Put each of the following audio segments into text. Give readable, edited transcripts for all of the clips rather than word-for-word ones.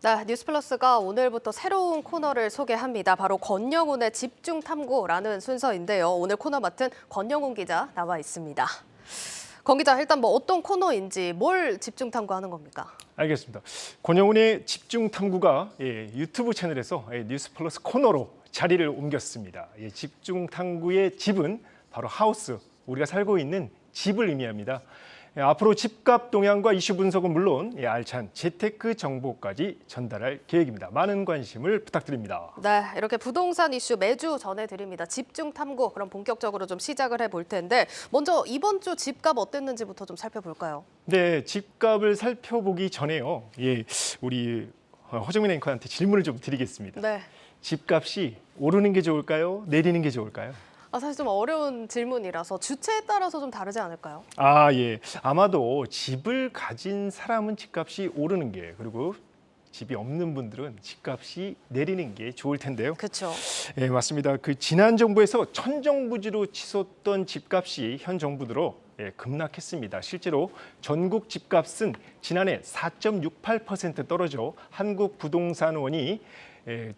네, 뉴스플러스가 오늘부터 새로운 코너를 소개합니다. 바로 권영훈의 집중탐구라는 순서인데요. 오늘 코너 맡은 권영훈 기자 나와 있습니다. 권 기자, 일단 어떤 코너인지 뭘 집중탐구하는 겁니까? 알겠습니다. 권영훈의 집중탐구가 유튜브 채널에서 뉴스플러스 코너로 자리를 옮겼습니다. 집중탐구의 집은 바로 하우스, 우리가 살고 있는 집을 의미합니다. 앞으로 집값 동향과 이슈 분석은 물론 알찬 재테크 정보까지 전달할 계획입니다. 많은 관심을 부탁드립니다. 네, 이렇게 부동산 이슈 매주 전해드립니다. 집중 탐구, 그럼 본격적으로 좀 시작을 해볼 텐데 먼저 이번 주 집값 어땠는지부터 좀 살펴볼까요? 네, 집값을 살펴보기 전에요. 우리 허정민 앵커한테 질문을 좀 드리겠습니다. 네. 집값이 오르는 게 좋을까요? 내리는 게 좋을까요? 사실 좀 어려운 질문이라서 주체에 따라서 좀 다르지 않을까요? 예. 아마도 집을 가진 사람은 집값이 오르는 게, 그리고 집이 없는 분들은 집값이 내리는 게 좋을 텐데요. 그렇죠. 예, 맞습니다. 그 지난 정부에서 천정부지로 치솟던 집값이 현 정부 들어 급락했습니다. 실제로 전국 집값은 지난해 4.68% 떨어져 한국부동산원이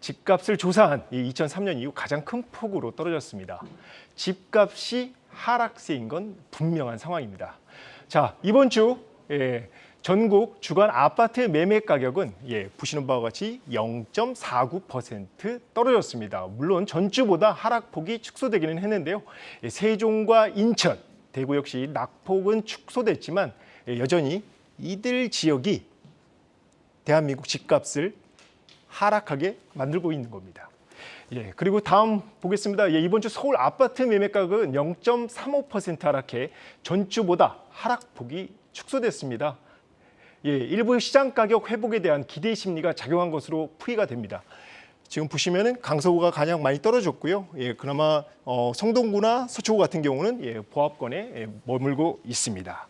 집값을 조사한 2003년 이후 가장 큰 폭으로 떨어졌습니다. 집값이 하락세인 건 분명한 상황입니다. 자, 이번 주 전국 주간 아파트 매매 가격은 보시는 바와 같이 0.49% 떨어졌습니다. 물론 전주보다 하락폭이 축소되기는 했는데요. 세종과 인천, 대구 역시 낙폭은 축소됐지만 여전히 이들 지역이 대한민국 집값을 하락하게 만들고 있는 겁니다. 그리고 다음 보겠습니다. 이번 주 서울 아파트 매매 가격은 0.35% 하락해 전주보다 하락폭이 축소됐습니다. 일부 시장 가격 회복에 대한 기대 심리가 작용한 것으로 풀이가 됩니다. 지금 보시면은 강서구가 가장 많이 떨어졌고요. 그나마 성동구나 서초구 같은 경우는 보합권에 머물고 있습니다.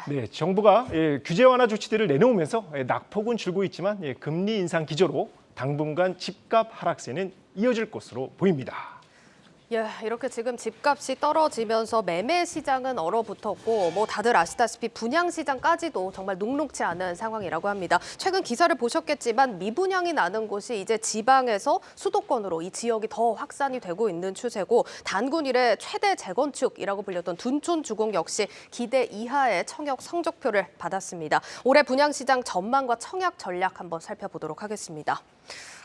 네, 정부가 규제 완화 조치들을 내놓으면서 낙폭은 줄고 있지만 금리 인상 기조로 당분간 집값 하락세는 이어질 것으로 보입니다. 이렇게 지금 집값이 떨어지면서 매매 시장은 얼어붙었고 다들 아시다시피 분양 시장까지도 정말 녹록치 않은 상황이라고 합니다. 최근 기사를 보셨겠지만 미분양이 나는 곳이 이제 지방에서 수도권으로 이 지역이 더 확산이 되고 있는 추세고 단군 이래 최대 재건축이라고 불렸던 둔촌주공 역시 기대 이하의 청약 성적표를 받았습니다. 올해 분양 시장 전망과 청약 전략 한번 살펴보도록 하겠습니다.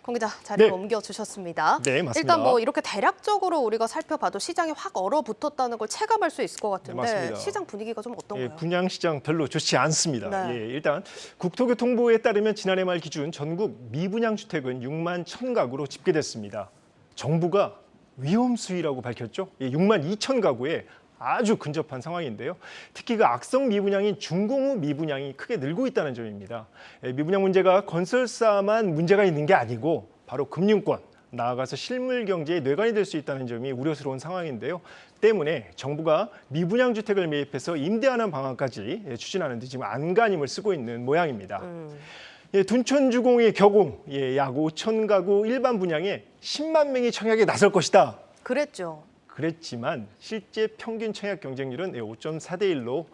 권 기자 자리를 옮겨주셨습니다. 네, 맞습니다. 일단 이렇게 대략적으로 우리가 살펴봐도 시장이 확 얼어붙었다는 걸 체감할 수 있을 것 같은데 네, 시장 분위기가 좀 어떤가요? 분양 시장 별로 좋지 않습니다. 네. 일단 국토교통부에 따르면 지난해 말 기준 전국 미분양 주택은 6만 1천 가구로 집계됐습니다. 정부가 위험 수위라고 밝혔죠. 6만 2천 가구에 아주 근접한 상황인데요. 특히 그 악성 미분양인 중공업 미분양이 크게 늘고 있다는 점입니다. 미분양 문제가 건설사만 문제가 있는 게 아니고 바로 금융권, 나아가서 실물 경제에 뇌관이 될 수 있다는 점이 우려스러운 상황인데요. 때문에 정부가 미분양 주택을 매입해서 임대하는 방안까지 추진하는 데 지금 안간힘을 쓰고 있는 모양입니다. 둔촌주공의 격공, 약 5천 가구 일반 분양에 10만 명이 청약에 나설 것이다. 그랬지만 실제 평균 청약 경쟁률은 5.4대 1로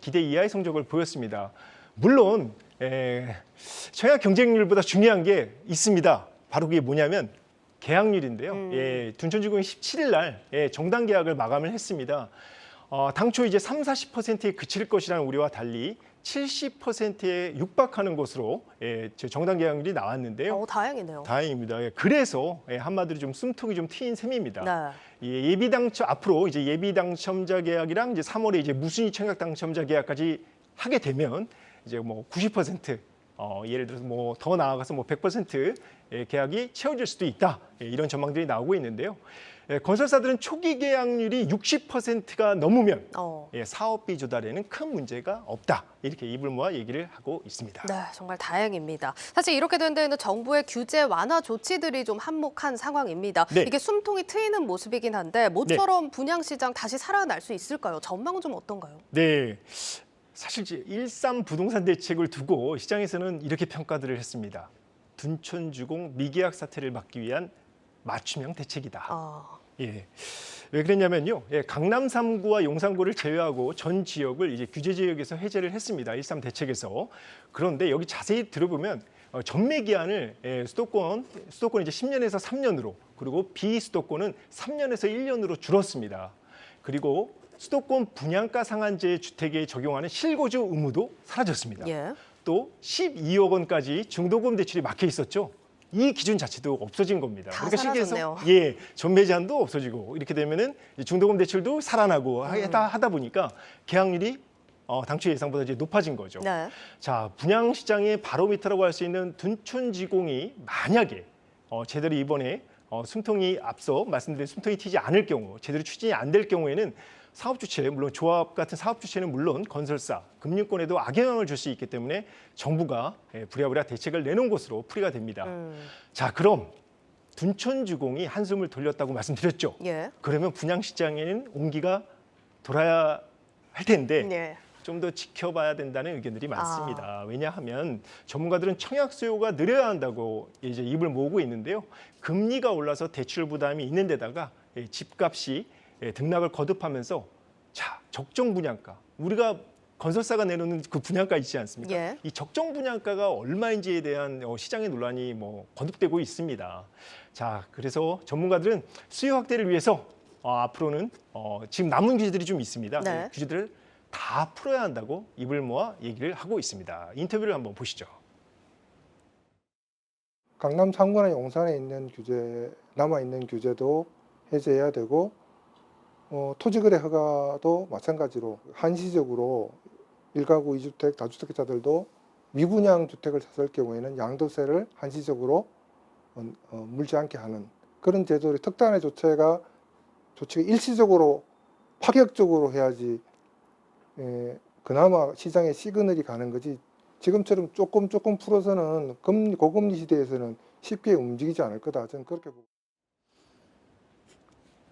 기대 이하의 성적을 보였습니다. 물론 청약 경쟁률보다 중요한 게 있습니다. 바로 그게 뭐냐면 계약률인데요. 둔촌주공이 17일 날 정당 계약을 마감을 했습니다. 당초 이제 30-40%에 그칠 것이라는 우려와 달리 70%에 육박하는 것으로 정당 계약률이 나왔는데요. 다행이네요. 다행입니다. 그래서 한마디로 좀 숨통이 좀 트인 셈입니다. 예비 당첨 앞으로 이제 예비 당첨자 계약이랑 이제 3월에 이제 무순위 청약 당첨자 계약까지 하게 되면 이제 90% 예를 들어서 더 나아가서 100% 계약이 채워질 수도 있다. 이런 전망들이 나오고 있는데요. 건설사들은 초기 계약률이 60%가 넘으면 사업비 조달에는 큰 문제가 없다. 이렇게 입을 모아 얘기를 하고 있습니다. 네, 정말 다행입니다. 사실 이렇게 된 데에는 정부의 규제 완화 조치들이 좀 한몫한 상황입니다. 이게 숨통이 트이는 모습이긴 한데 모처럼 분양시장 다시 살아날 수 있을까요? 전망은 좀 어떤가요? 네. 사실 1.3 부동산 대책을 두고 시장에서는 이렇게 평가들을 했습니다. 둔촌주공 미계약 사태를 막기 위한 맞춤형 대책이다. 왜 그랬냐면요. 강남 3구와 용산구를 제외하고 전 지역을 이제 규제 지역에서 해제를 했습니다. 1.3 대책에서. 그런데 여기 자세히 들어보면 전매 기한을 수도권 이제 10년에서 3년으로 그리고 비수도권은 3년에서 1년으로 줄었습니다. 그리고 수도권 분양가 상한제 주택에 적용하는 실거주 의무도 사라졌습니다. 예. 또 12억 원까지 중도금 대출이 막혀 있었죠. 이 기준 자체도 없어진 겁니다. 다 실제에서 사라졌네요. 전매 제한도 없어지고 이렇게 되면은 중도금 대출도 살아나고 하다 보니까 계약률이 당초 예상보다 이제 높아진 거죠. 네. 자, 분양 시장의 바로미터라고 할 수 있는 둔촌지공이 만약에 제대로 이번에 숨통이 앞서 말씀드린 숨통이 튀지 않을 경우, 제대로 추진이 안 될 경우에는 사업 주체, 물론 조합 같은 사업 주체는 물론 건설사, 금융권에도 악영향을 줄 수 있기 때문에 정부가 부랴부랴 대책을 내놓은 것으로 풀이가 됩니다. 자, 그럼 둔촌주공이 한숨을 돌렸다고 말씀드렸죠. 예. 그러면 분양 시장에는 온기가 돌아야 할 텐데 네. 좀 더 지켜봐야 된다는 의견들이 많습니다. 왜냐하면 전문가들은 청약 수요가 늘어야 한다고 이제 입을 모으고 있는데요. 금리가 올라서 대출 부담이 있는 데다가 집값이 등락을 거듭하면서 자, 적정 분양가. 우리가 건설사가 내놓는 그 분양가 있지 않습니까? 예. 이 적정 분양가가 얼마인지에 대한 시장의 논란이 거듭되고 있습니다. 자, 그래서 전문가들은 수요 확대를 위해서 앞으로는 지금 남은 규제들이 좀 있습니다. 네. 그 규제들을 다 풀어야 한다고 입을 모아 얘기를 하고 있습니다. 인터뷰를 한번 보시죠. 강남 상권과 용산에 있는 규제, 남아있는 규제도 해제해야 되고 토지거래 허가도 마찬가지로 한시적으로 1가구 2주택, 다주택자들도 미분양 주택을 샀을 경우에는 양도세를 한시적으로 물지 않게 하는 그런 제도를 특단의 조치가 일시적으로 파격적으로 해야지 그나마 시장에 시그널이 가는 거지 지금처럼 조금 풀어서는 고금리 시대에서는 쉽게 움직이지 않을 거다. 저는 그렇게 보고.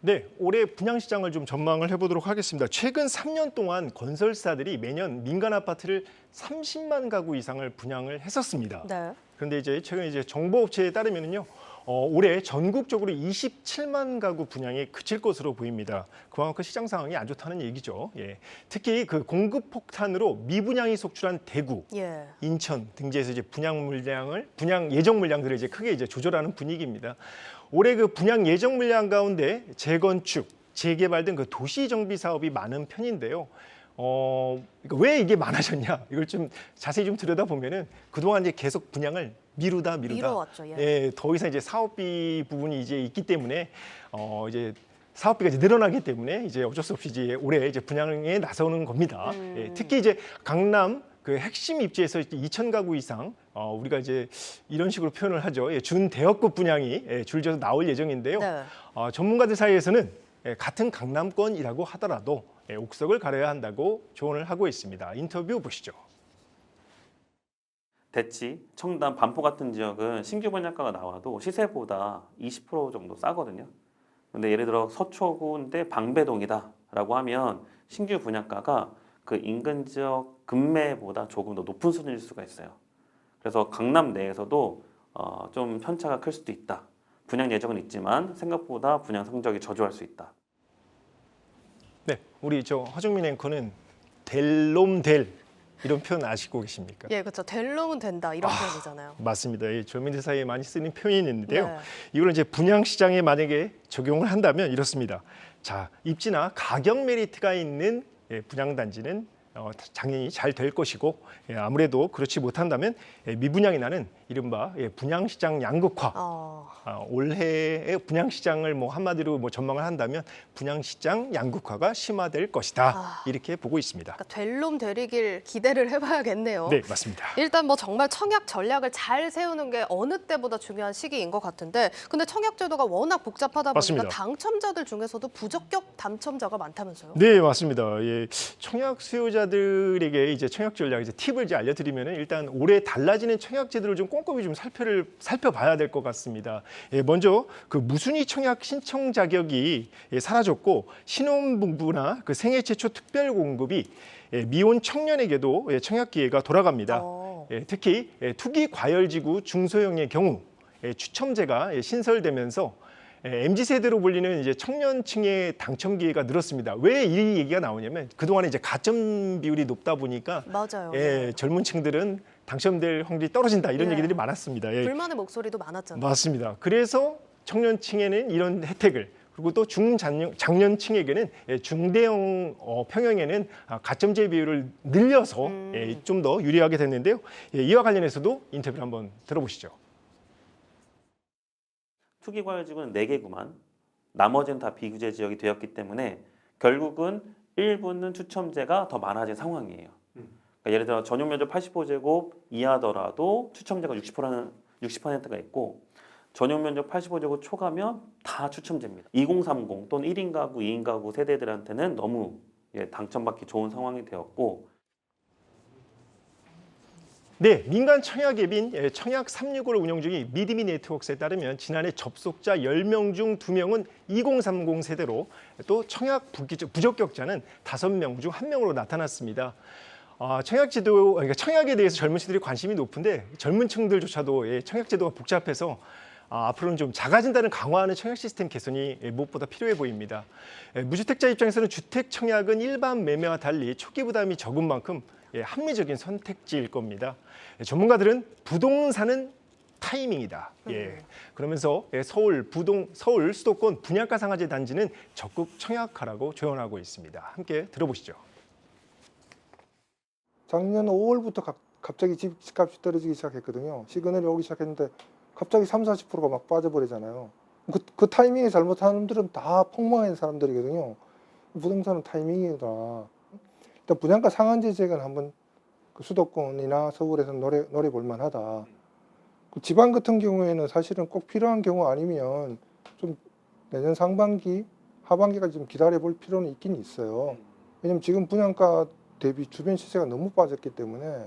네, 올해 분양시장을 좀 전망을 해보도록 하겠습니다. 최근 3년 동안 건설사들이 매년 민간 아파트를 30만 가구 이상을 분양을 했었습니다. 네. 그런데 이제 최근 정보업체에 따르면요, 올해 전국적으로 27만 가구 분양이 그칠 것으로 보입니다. 그만큼 시장 상황이 안 좋다는 얘기죠. 예. 특히 그 공급 폭탄으로 미분양이 속출한 대구, 예. 인천 등지에서 이제 분양 예정 물량들을 이제 크게 조절하는 분위기입니다. 올해 그 분양 예정 물량 가운데 재건축, 재개발 등 그 도시 정비 사업이 많은 편인데요. 그러니까 왜 이게 많아졌냐? 이걸 좀 자세히 좀 들여다보면은 그동안 이제 계속 분양을 미뤄왔죠. 예. 예, 더 이상 이제 사업비 부분이 이제 있기 때문에 이제 사업비가 이제 늘어나기 때문에 이제 어쩔 수 없이 이제 올해 이제 분양에 나서는 겁니다. 예, 특히 이제 강남 그 핵심 입지에서 2천 가구 이상 우리가 이제 이런 식으로 표현을 하죠. 예, 준대역급 분양이 줄지어서 나올 예정인데요. 네. 전문가들 사이에서는 같은 강남권이라고 하더라도 옥석을 가려야 한다고 조언을 하고 있습니다. 인터뷰 보시죠. 대치, 청담, 반포 같은 지역은 신규 분양가가 나와도 시세보다 20% 정도 싸거든요. 근데 예를 들어 서초구인데 방배동이다라고 하면 신규 분양가가 그 인근 지역 금매보다 조금 더 높은 수준일 수가 있어요. 그래서 강남 내에서도 좀 편차가 클 수도 있다. 분양 예정은 있지만 생각보다 분양 성적이 저조할 수 있다. 네, 우리 허정민 앵커는 델롬델 이런 표현 아시고 계십니까? 예, 그렇죠. 될 놈은 된다 이런 표현이잖아요. 맞습니다. 이 젊은이들 사이에 많이 쓰는 표현인데요. 네. 이걸 이제 분양 시장에 만약에 적용을 한다면 이렇습니다. 자, 입지나 가격 메리트가 있는 분양 단지는 당연히 잘 될 것이고 아무래도 그렇지 못한다면 미분양이 나는 이른바 분양시장 양극화. 올해의 분양시장을 한마디로 전망을 한다면 분양시장 양극화가 심화될 것이다. 이렇게 보고 있습니다. 그러니까 될 놈 되리길 기대를 해봐야겠네요. 네, 맞습니다. 일단 정말 청약 전략을 잘 세우는 게 어느 때보다 중요한 시기인 것 같은데 근데 청약 제도가 워낙 복잡하다 보니까 맞습니다. 당첨자들 중에서도 부적격 당첨자가 많다면서요? 네, 맞습니다. 예, 청약 수요자들에게 이제 청약 전략 팁을 이제 알려드리면은 일단 올해 달라지는 청약 제도를 좀 꼼꼼히 좀 살펴봐야 될 것 같습니다. 예, 먼저 그 무순위 청약 신청 자격이 사라졌고 신혼부부나 그 생애 최초 특별 공급이 미혼 청년에게도 청약 기회가 돌아갑니다. 특히 투기 과열지구 중소형의 경우 추첨제가 신설되면서 MZ세대로 불리는 이제 청년층의 당첨 기회가 늘었습니다. 왜 이 얘기가 나오냐면 그동안에 이제 가점 비율이 높다 보니까 맞아요. 젊은 층들은 당첨될 확률이 떨어진다 이런 예. 얘기들이 많았습니다. 예. 불만의 목소리도 많았잖아요. 맞습니다. 그래서 청년층에는 이런 혜택을 그리고 또 중장년층에게는 중대형 평형에는 가점제 비율을 늘려서 좀 더 유리하게 됐는데요. 이와 관련해서도 인터뷰를 한번 들어보시죠. 투기과열지구는 4개구만 나머지는 다 비규제 지역이 되었기 때문에 결국은 일부는 추첨제가 더 많아진 상황이에요. 그러니까 예를 들어 전용 면적 85제곱 이하더라도 추첨제가 60%가 있고 전용 면적 85제곱 초과면 다 추첨제입니다. 2030 또는 1인 가구, 2인 가구 세대들한테는 너무 당첨받기 좋은 상황이 되었고 네, 민간 청약 앱인 청약 365를 운영 중인 미디미 네트워크스에 따르면 지난해 접속자 10명 중 2명은 2030 세대로 또 청약 부적격자는 5명 중 1명으로 나타났습니다. 그러니까 청약에 대해서 젊은 층들이 관심이 높은데 젊은 층들조차도 청약 제도가 복잡해서 앞으로는 좀 자가진단을 강화하는 청약 시스템 개선이 무엇보다 필요해 보입니다. 무주택자 입장에서는 주택 청약은 일반 매매와 달리 초기 부담이 적은 만큼 합리적인 선택지일 겁니다. 전문가들은 부동산은 타이밍이다. 그러면서 서울 수도권 분양가 상한제 단지는 적극 청약하라고 조언하고 있습니다. 함께 들어보시죠. 작년 5월부터 갑자기 집값이 떨어지기 시작했거든요. 시그널이 오기 시작했는데 갑자기 30-40%가 막 빠져버리잖아요. 그 타이밍에 잘못하는 사람들은 다 폭망한 사람들이거든요. 부동산은 타이밍이다. 일단 분양가 상한제 제도는 한번 그 수도권이나 서울에서 노려볼 만하다. 그 지방 같은 경우에는 사실은 꼭 필요한 경우 아니면 좀 내년 상반기, 하반기까지 좀 기다려볼 필요는 있긴 있어요. 왜냐면 지금 분양가 대비 주변 시세가 너무 빠졌기 때문에.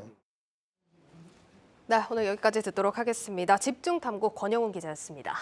네, 오늘 여기까지 듣도록 하겠습니다. 집중탐구 권영훈 기자였습니다.